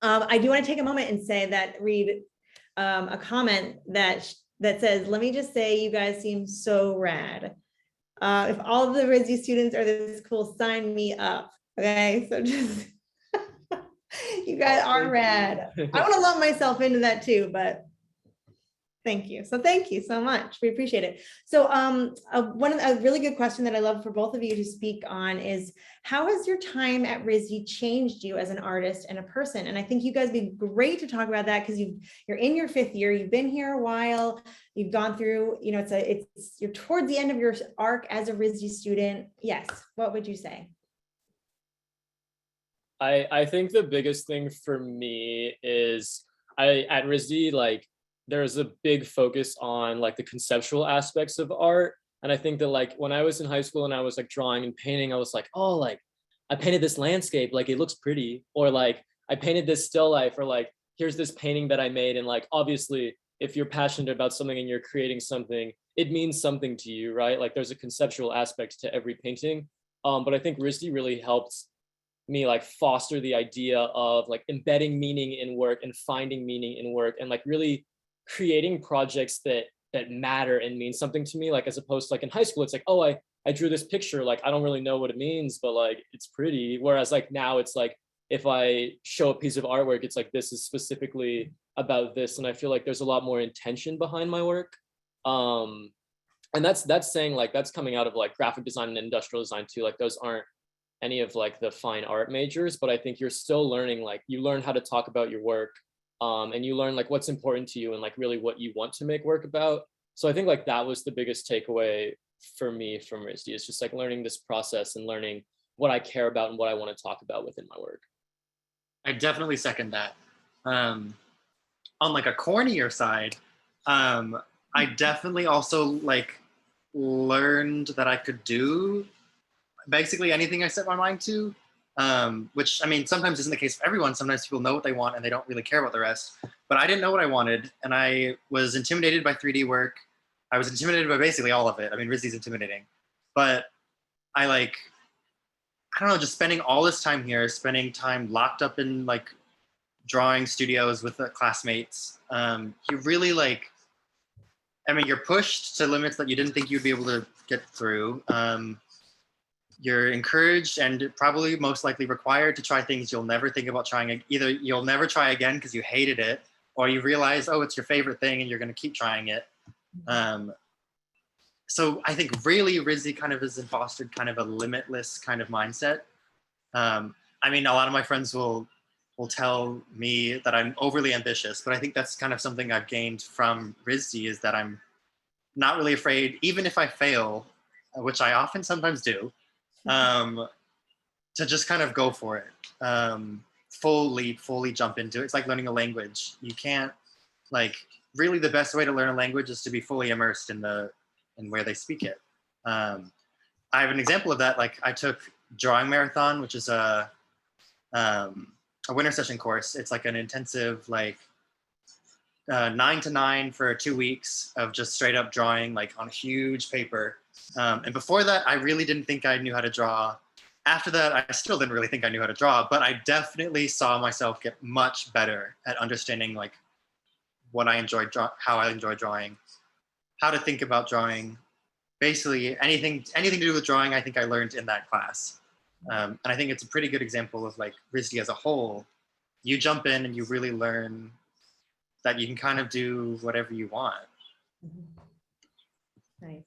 I do want to take a moment and say that read a comment that says, let me just say, you guys seem so rad. If all of the RISD students are this cool, sign me up. Okay, so just you guys are rad. I want to lump myself into that too, but thank you. So thank you so much. We appreciate it. So a really good question that I love for both of you to speak on is, how has your time at RISD changed you as an artist and a person? And I think you guys would be great to talk about that because you're in your 5th year, you've been here a while, you've gone through, you're towards the end of your arc as a RISD student. Yes, what would you say? I think the biggest thing for me is at RISD, like there's a big focus on like the conceptual aspects of art. And I think that like when I was in high school and I was like drawing and painting, I was like, oh, like I painted this landscape, like it looks pretty, or like I painted this still life, or like here's this painting that I made. And like obviously if you're passionate about something and you're creating something, it means something to you, right? Like there's a conceptual aspect to every painting. But I think RISD really helped me like foster the idea of like embedding meaning in work and finding meaning in work and like really creating projects that matter and mean something to me, like as opposed to like in high school, it's like, oh, I drew this picture, like I don't really know what it means, but like it's pretty. Whereas like now it's like if I show a piece of artwork, it's like this is specifically about this, and I feel like there's a lot more intention behind my work. And that's saying like that's coming out of like graphic design and industrial design too. Like those aren't any of like the fine art majors, but I think you're still learning, like you learn how to talk about your work, and you learn like what's important to you and like really what you want to make work about. So I think like that was the biggest takeaway for me from RISD. It's just like learning this process and learning what I care about and what I want to talk about within my work. I definitely second that. On like a cornier side, I definitely also like learned that I could do basically anything I set my mind to, which I mean, sometimes isn't the case for everyone. Sometimes people know what they want and they don't really care about the rest. But I didn't know what I wanted, and I was intimidated by 3D work. I was intimidated by basically all of it. I mean, RISD's intimidating, but I don't know, just spending all this time here, spending time locked up in like drawing studios with the classmates. You really like, I mean, you're pushed to limits that you didn't think you'd be able to get through. You're encouraged and probably most likely required to try things you'll never think about trying. Either you'll never try again because you hated it, or you realize, oh, it's your favorite thing and you're going to keep trying it. So I think really RISD kind of has fostered kind of a limitless kind of mindset. I mean, a lot of my friends will tell me that I'm overly ambitious, but I think that's kind of something I've gained from RISD, is that I'm not really afraid, even if I fail, which I often sometimes do, to just kind of go for it. Fully jump into it. It's like learning a language. You can't, like, really the best way to learn a language is to be fully immersed in where they speak it. I have an example of that. Like, I took Drawing Marathon, which is a winter session course. It's like an intensive, like 9 to 9 for 2 weeks of just straight up drawing, like on huge paper. And before that, I really didn't think I knew how to draw. After that, I still didn't really think I knew how to draw, but I definitely saw myself get much better at understanding like what I enjoyed, how I enjoy drawing, how to think about drawing. Basically, anything to do with drawing, I think I learned in that class. And I think it's a pretty good example of like RISD as a whole. You jump in and you really learn that you can kind of do whatever you want. Nice.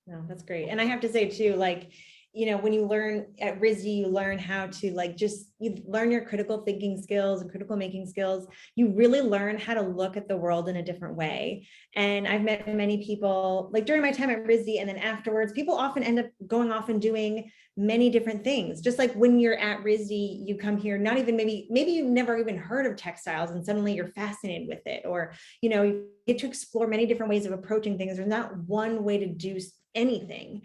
No, that's great. And I have to say too, like, you know, when you learn at RISD, you learn how to like, you learn your critical thinking skills and critical making skills. You really learn how to look at the world in a different way. And I've met many people like during my time at RISD and then afterwards, people often end up going off and doing many different things. Just like when you're at RISD, you come here, not even maybe you've never even heard of textiles and suddenly you're fascinated with it. Or, you know, you get to explore many different ways of approaching things. There's not one way to do anything.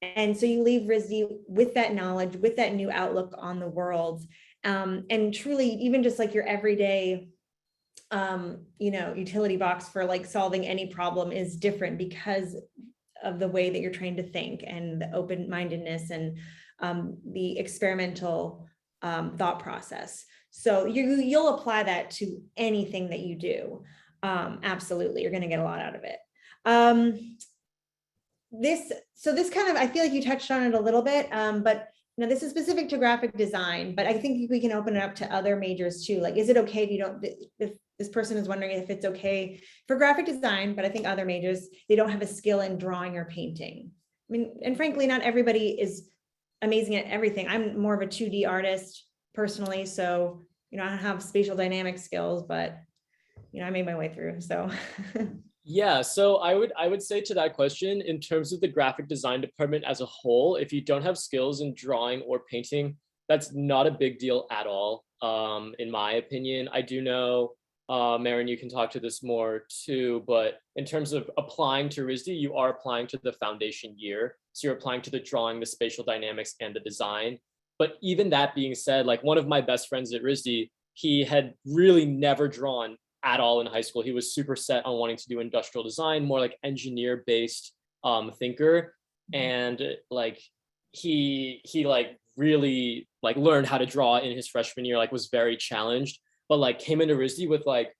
And so you leave RISD with that knowledge, with that new outlook on the world. And truly, even just like your everyday, you know, utility box for like solving any problem is different because of the way that you're trained to think and the open-mindedness and the experimental thought process. So you'll apply that to anything that you do. Absolutely, you're going to get a lot out of it. This kind of, I feel like you touched on it a little bit, but you know, this is specific to graphic design, but I think we can open it up to other majors too. Like, is it okay if this person is wondering if it's okay for graphic design, but I think other majors, they don't have a skill in drawing or painting. I mean, and frankly, not everybody is amazing at everything. I'm more of a 2D artist personally. So, you know, I don't have spatial dynamic skills, but you know, I made my way through, so. Yeah, so I would say to that question, in terms of the graphic design department as a whole, if you don't have skills in drawing or painting, that's not a big deal at all, in my opinion. I do know, Marin, you can talk to this more too, but in terms of applying to RISD, you are applying to the foundation year. So you're applying to the drawing, the spatial dynamics, and the design. But even that being said, like one of my best friends at RISD, he had really never drawn at all in high school. He was super set on wanting to do industrial design, more like engineer-based thinker. And like he like really like learned how to draw in his freshman year, like was very challenged, but like came into RISD with like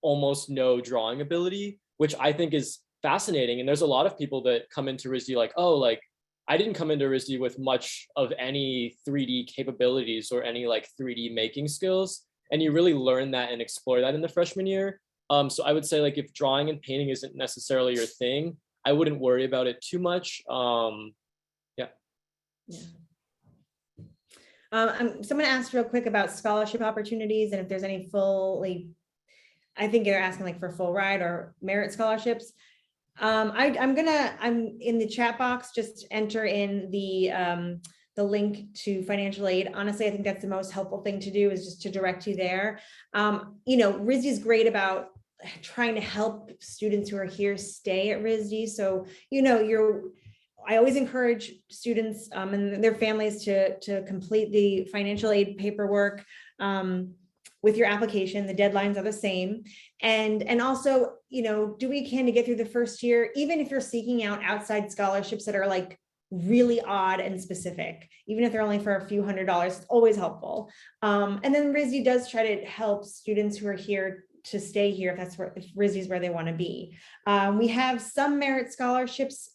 almost no drawing ability, which I think is fascinating. And there's a lot of people that come into RISD like, oh, like I didn't come into RISD with much of any 3D capabilities or any like 3D making skills. And you really learn that and explore that in the freshman year. So I would say like if drawing and painting isn't necessarily your thing, I wouldn't worry about it too much. Yeah. Someone asked real quick about scholarship opportunities and if there's any I think they're asking like for full ride or merit scholarships. I'm in the chat box, just enter in the link to financial aid. Honestly, I think that's the most helpful thing to do, is just to direct you there. RISD is great about trying to help students who are here stay at RISD. So, I always encourage students and their families to complete the financial aid paperwork with your application. The deadlines are the same. And also, do what you can to get through the first year, even if you're seeking out outside scholarships that are like really odd and specific, even if they're only for a few $100s, it's always helpful. And then RISD does try to help students who are here to stay here if RISD is where they want to be. We have some merit scholarships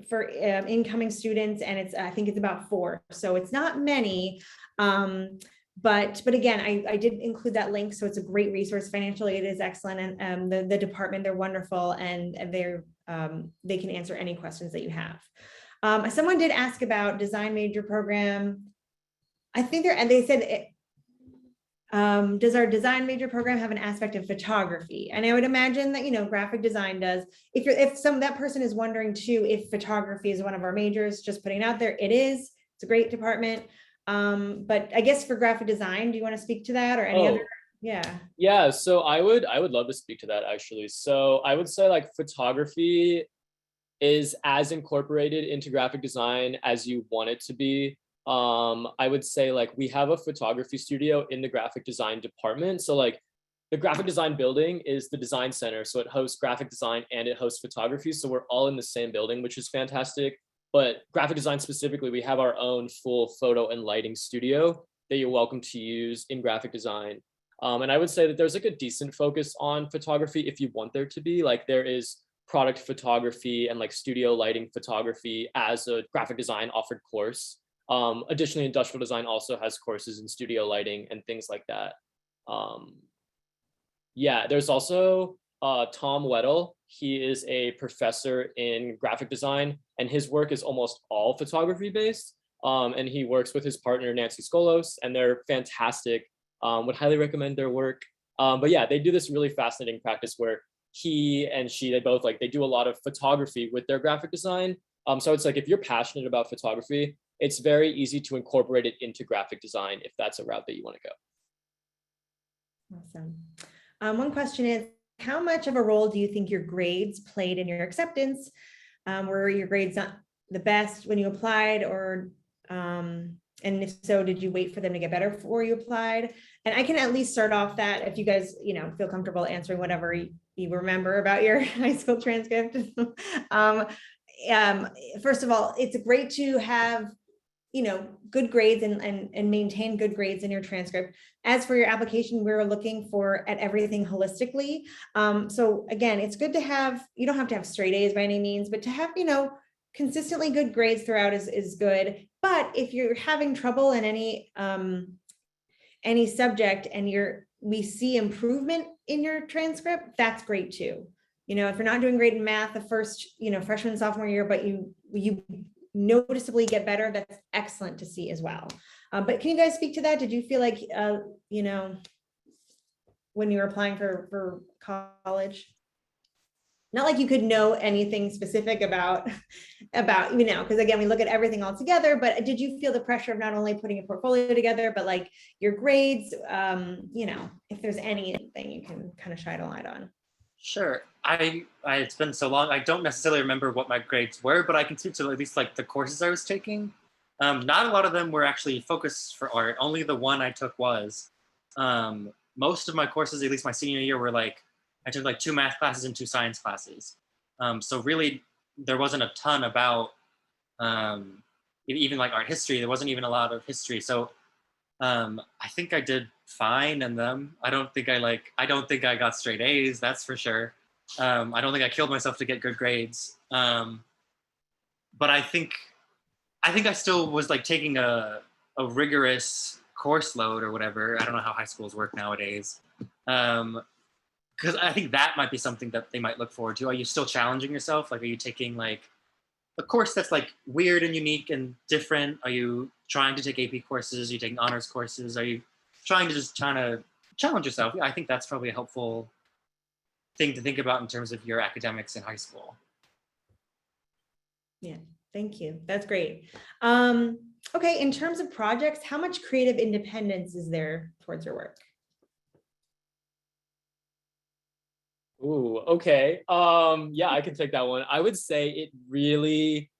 for incoming students, and I think it's about 4, so it's not many. But again, I did include that link, so it's a great resource. Financial aid is excellent, and the department, they're wonderful, and they can answer any questions that you have. Someone did ask about design major program. I think they said, does our design major program have an aspect of photography? And I would imagine that, graphic design does. If that person is wondering too, if photography is one of our majors, just putting it out there, it is. It's a great department. But I guess for graphic design, do you want to speak to that or any other? Yeah, so I would love to speak to that, actually. So I would say like photography is as incorporated into graphic design as you want it to be. I would say like we have a photography studio in the graphic design department. So like the graphic design building is the design center. So it hosts graphic design and it hosts photography. So we're all in the same building, which is fantastic. But graphic design specifically, we have our own full photo and lighting studio that you're welcome to use in graphic design. And I would say that there's like a decent focus on photography if you want there to be. Like there is product photography and like studio lighting photography as a graphic design offered course. Additionally, industrial design also has courses in studio lighting and things like that. There's also Tom Weddle. He is a professor in graphic design, and his work is almost all photography based. And he works with his partner, Nancy Skolos, and they're fantastic. Would highly recommend their work. But yeah, they do this really fascinating practice where he and she, they do a lot of photography with their graphic design. So it's like, if you're passionate about photography, it's very easy to incorporate it into graphic design if that's a route that you want to go. Awesome. One question is, how much of a role do you think your grades played in your acceptance? Were your grades not the best when you applied, or and if so, did you wait for them to get better before you applied? And I can at least start off that if you guys, feel comfortable answering whatever you remember about your high school transcript. First of all, it's great to have good grades and maintain good grades in your transcript. As for your application, we're looking at everything holistically. So again, it's good to have, you don't have to have straight A's by any means, but to have, consistently good grades throughout is good. But if you're having trouble in any subject and we see improvement in your transcript, that's great too. If you're not doing great in math the first, freshman, sophomore year, but you noticeably get better, that's excellent to see as well. But can you guys speak to that? Did you feel like, when you were applying for college, not like you could know anything specific about, because again, we look at everything all together, but did you feel the pressure of not only putting a portfolio together, but like your grades, if there's anything you can kind of shine a light on? Sure. It's been so long, I don't necessarily remember what my grades were, but I can speak to at least like the courses I was taking. Not a lot of them were actually focused for art. Only the one I took was. Most of my courses, at least my senior year, were like, I took like 2 math classes and 2 science classes. So really, there wasn't a ton about even like art history. There wasn't even a lot of history. So I think I did fine in them. I don't think I got straight A's, that's for sure. I don't think I killed myself to get good grades. But I think I still was like taking a rigorous course load or whatever. I don't know how high schools work nowadays. Because I think that might be something that they might look forward to. Are you still challenging yourself? Like, are you taking like a course that's like weird and unique and different? Are you trying to take AP courses? Are you taking honors courses? Are you trying to challenge yourself? I think that's probably a helpful thing to think about in terms of your academics in high school. Yeah, thank you. That's great. Okay, in terms of projects, how much creative independence is there towards your work? Ooh, okay. Yeah, I can take that one. I would say it really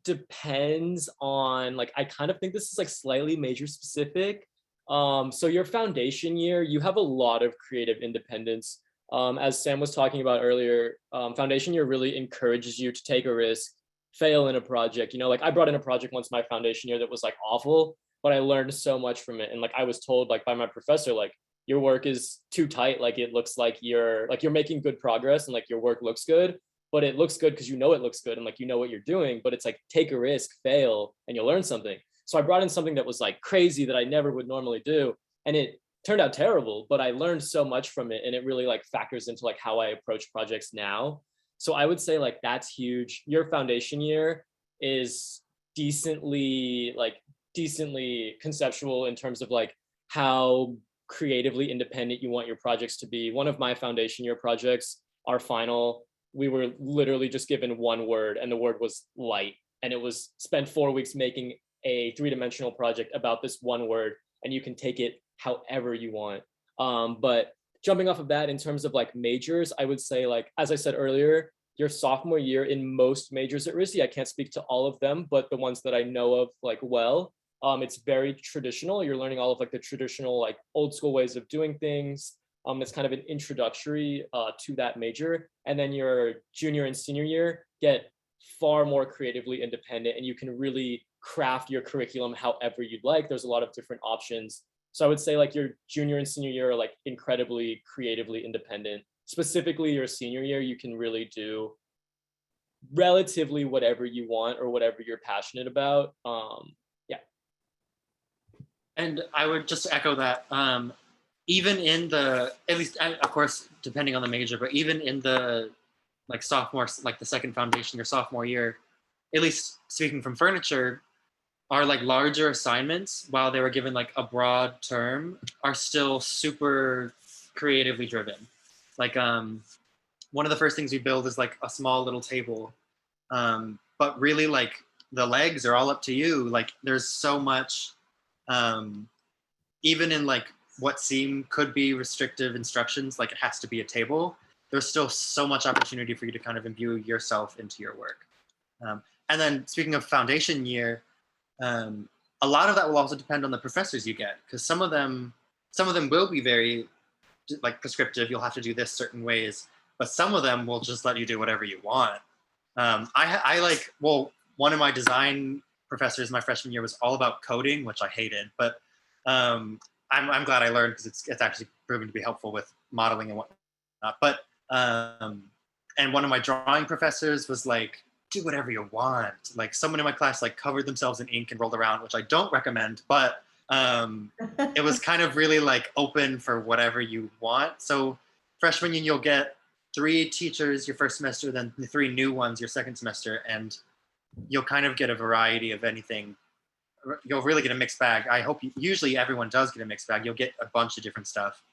depends on, like, I kind of think this is like slightly major specific. So your foundation year, you have a lot of creative independence. As Sam was talking about earlier, foundation year really encourages you to take a risk, fail in a project. You know, like I brought in a project once my foundation year that was like awful, but I learned so much from it. And like I was told like by my professor, like your work is too tight, like it looks like you're making good progress and like your work looks good, but it looks good because you know it looks good and like you know what you're doing, but it's like take a risk, fail, and you'll learn something. So I brought in something that was like crazy that I never would normally do, and it turned out terrible, but I learned so much from it, and it really like factors into like how I approach projects now. So I would say like that's huge. Your foundation year is decently conceptual in terms of like how creatively independent you want your projects to be. One of my foundation year projects, our final, we were literally just given one word, and the word was light. And it was spent 4 weeks making a three-dimensional project about this one word, and you can take it however you want. But jumping off of that, in terms of like majors, I would say, like, as I said earlier, your sophomore year in most majors at Risi, I can't speak to all of them, but the ones that I know of like well, it's very traditional. You're learning all of like the traditional, like old school ways of doing things. It's kind of an introductory to that major. And then your junior and senior year get far more creatively independent, and you can really craft your curriculum however you'd like. There's a lot of different options. So I would say like your junior and senior year are like incredibly creatively independent. Specifically your senior year, you can really do relatively whatever you want or whatever you're passionate about. Yeah. And I would just echo that. Even in the, at least, of course, depending on the major, but even in the like sophomore, like the second foundation, your sophomore year, at least speaking from furniture, our like larger assignments, while they were given like a broad term, are still super creatively driven. Like one of the first things we build is like a small little table, but really like the legs are all up to you. Like there's so much, even in like what could be restrictive instructions, like it has to be a table, there's still so much opportunity for you to kind of imbue yourself into your work. And then speaking of foundation year, a lot of that will also depend on the professors you get, because some of them will be very like prescriptive. You'll have to do this certain ways, but some of them will just let you do whatever you want. I like, well, one of my design professors my freshman year was all about coding, which I hated, but I'm glad I learned, because it's actually proven to be helpful with modeling and whatnot. But and one of my drawing professors was like, do whatever you want. Like someone in my class like covered themselves in ink and rolled around, which I don't recommend, but it was kind of really like open for whatever you want. So freshman year, you'll get 3 teachers your first semester, then the 3 new ones your second semester, and you'll kind of get a variety of anything. You'll really get a mixed bag. I hope usually everyone does get a mixed bag. You'll get a bunch of different stuff.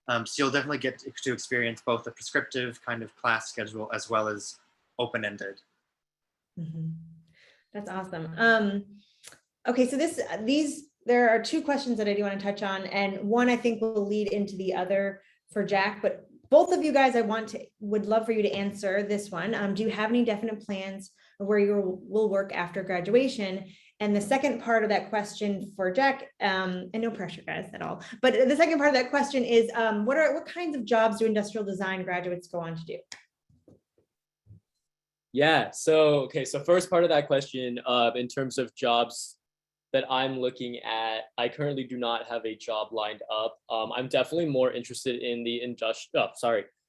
So you'll definitely get to experience both a prescriptive kind of class schedule as well as open-ended. Mm-hmm. That's awesome. Okay, so there are 2 questions that I do want to touch on, and one I think will lead into the other for Jack, but both of you guys, would love for you to answer this one. Do you have any definite plans of where you will work after graduation? And the second part of that question for Jack, and no pressure guys at all, but the second part of that question is, what kinds of jobs do industrial design graduates go on to do? Yeah. So first part of that question, in terms of jobs that I'm looking at, I currently do not have a job lined up. I'm definitely more interested in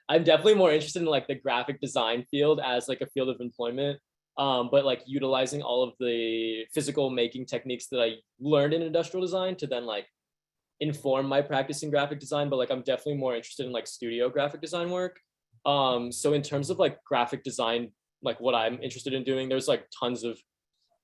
I'm definitely more interested in like the graphic design field as like a field of employment. But like utilizing all of the physical making techniques that I learned in industrial design to then like inform my practice in graphic design. But like I'm definitely more interested in like studio graphic design work. So in terms of like graphic design, like what I'm interested in doing, there's like tons of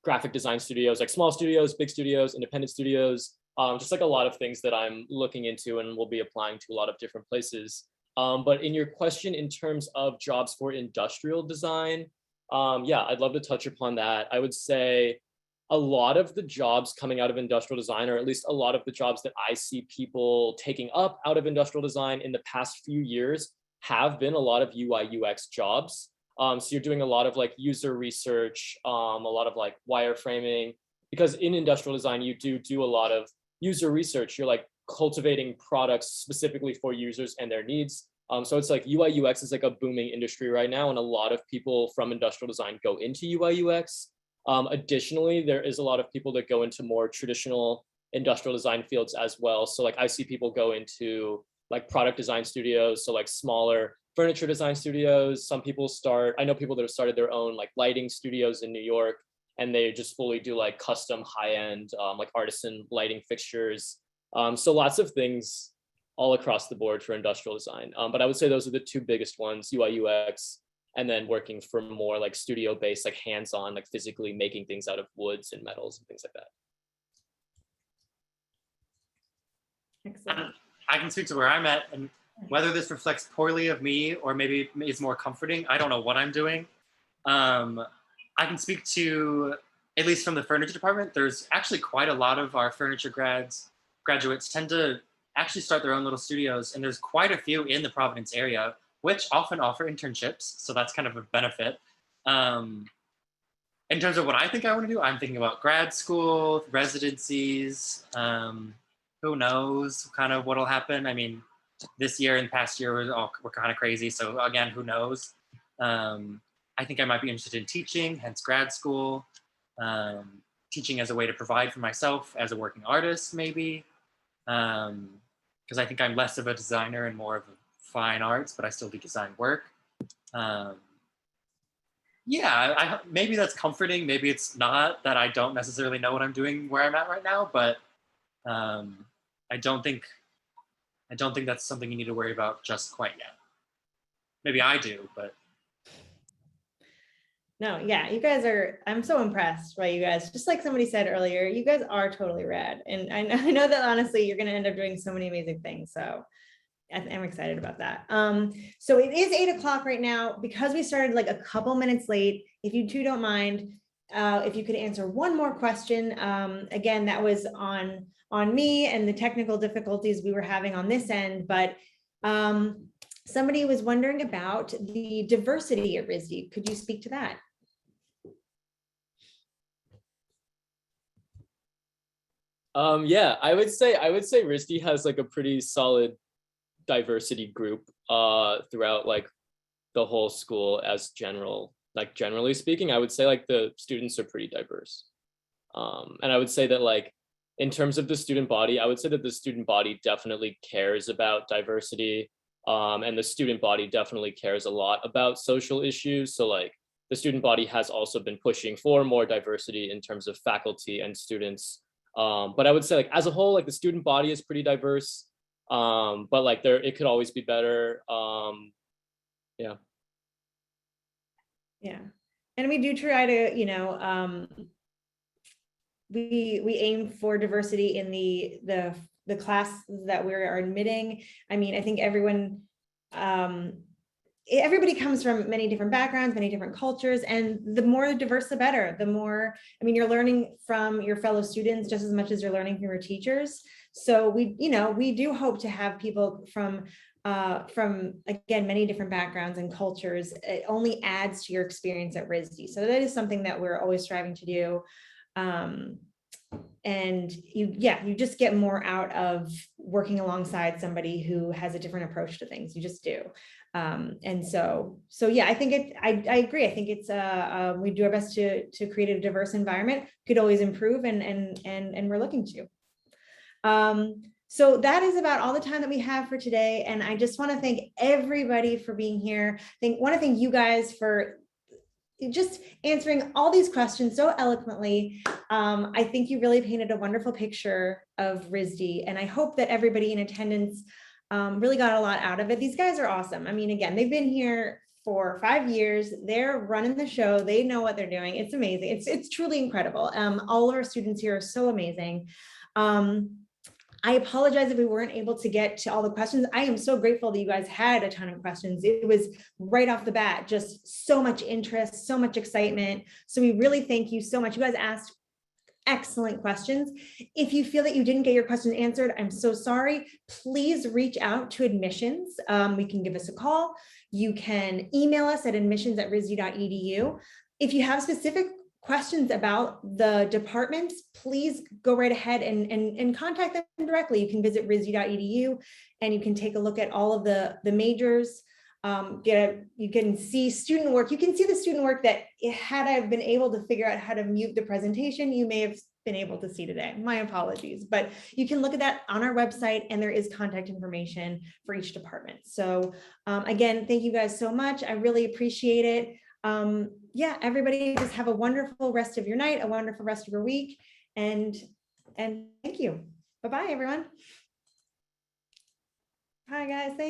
graphic design studios, like small studios, big studios, independent studios, just like a lot of things that I'm looking into and will be applying to a lot of different places. But in your question, in terms of jobs for industrial design, Yeah, I'd love to touch upon that. I would say a lot of the jobs coming out of industrial design, or at least a lot of the jobs that I see people taking up out of industrial design in the past few years have been a lot of UI UX jobs. So you're doing a lot of like user research, a lot of like wireframing, because in industrial design, you do a lot of user research. You're like cultivating products specifically for users and their needs. So it's like UI UX is like a booming industry right now, and a lot of people from industrial design go into UI UX. Additionally, there is a lot of people that go into more traditional industrial design fields as well. So like I see people go into like product design studios, so like smaller furniture design studios. Some people I know people that have started their own like lighting studios in New York, and they just fully do like custom high-end like artisan lighting fixtures. So lots of things all across the board for industrial design. But I would say those are the two biggest ones, UI UX, and then working for more like studio-based, like hands-on, like physically making things out of woods and metals and things like that. Excellent. I can speak to where I'm at, and whether this reflects poorly of me or maybe is more comforting, I don't know what I'm doing. I can speak to, at least from the furniture department, there's actually quite a lot of our furniture graduates tend to actually start their own little studios, and there's quite a few in the Providence area, which often offer internships. So that's kind of a benefit. In terms of what I think I want to do, I'm thinking about grad school, residencies. Who knows kind of what'll happen. I mean, this year and past year were kind of crazy. So again, who knows? I think I might be interested in teaching, hence grad school. Teaching as a way to provide for myself as a working artist, maybe. Because I think I'm less of a designer and more of a fine arts, but I still do design work. Yeah, maybe that's comforting. Maybe it's not, that I don't necessarily know what I'm doing where I'm at right now, but I don't think that's something you need to worry about just quite yet. Maybe I do, but. No, yeah, you guys are, I'm so impressed by you guys. Just like somebody said earlier, you guys are totally rad. And I know that honestly, you're going to end up doing so many amazing things. So I'm excited about that. So it is 8 o'clock right now, because we started like a couple minutes late. If you two don't mind, if you could answer one more question. Again, that was on me and the technical difficulties we were having on this end, but somebody was wondering about the diversity at RISD. Could you speak to that? Yeah, I would say RISD has like a pretty solid diversity group throughout like the whole school as generally speaking. I would say like the students are pretty diverse. And I would say that like in terms of the student body, I would say that the student body definitely cares about diversity. And the student body definitely cares a lot about social issues. So like the student body has also been pushing for more diversity in terms of faculty and students. But I would say like as a whole, like the student body is pretty diverse, but like it could always be better. Yeah. Yeah. And we do try to, we aim for diversity in the class that we are admitting. I mean, I think everybody comes from many different backgrounds, many different cultures, and the more diverse, the better. The more, I mean, you're learning from your fellow students just as much as you're learning from your teachers. So we do hope to have people from again, many different backgrounds and cultures. It only adds to your experience at RISD. So that is something that we're always striving to do. And you just get more out of working alongside somebody who has a different approach to things. You just do. And so yeah, I think I agree. I think it's we do our best to create a diverse environment. Could always improve, and we're looking to. So that is about all the time that we have for today. And I just want to thank everybody for being here. Want to thank you guys for just answering all these questions so eloquently. I think you really painted a wonderful picture of RISD, and I hope that everybody in attendance really got a lot out of it. These guys are awesome. I mean, again, they've been here for 5 years. They're running the show. They know what they're doing. It's amazing. It's truly incredible. All of our students here are so amazing. I apologize if we weren't able to get to all the questions. I am so grateful that you guys had a ton of questions. It was right off the bat, just so much interest, so much excitement. So we really thank you so much. You guys asked excellent questions. If you feel that you didn't get your questions answered, I'm so sorry. Please reach out to admissions. We can give us a call. You can email us at admissions@risd.edu. If you have specific questions about the departments, please go right ahead and contact them directly. You can visit risd.edu and you can take a look at all of the majors. You can see student work. You can see the student work that had I been able to figure out how to mute the presentation, you may have been able to see today. My apologies, but you can look at that on our website and there is contact information for each department. So again, thank you guys so much. I really appreciate it. Yeah, everybody just have a wonderful rest of your night, a wonderful rest of your week. And thank you. Bye-bye, everyone. Hi guys, thank you.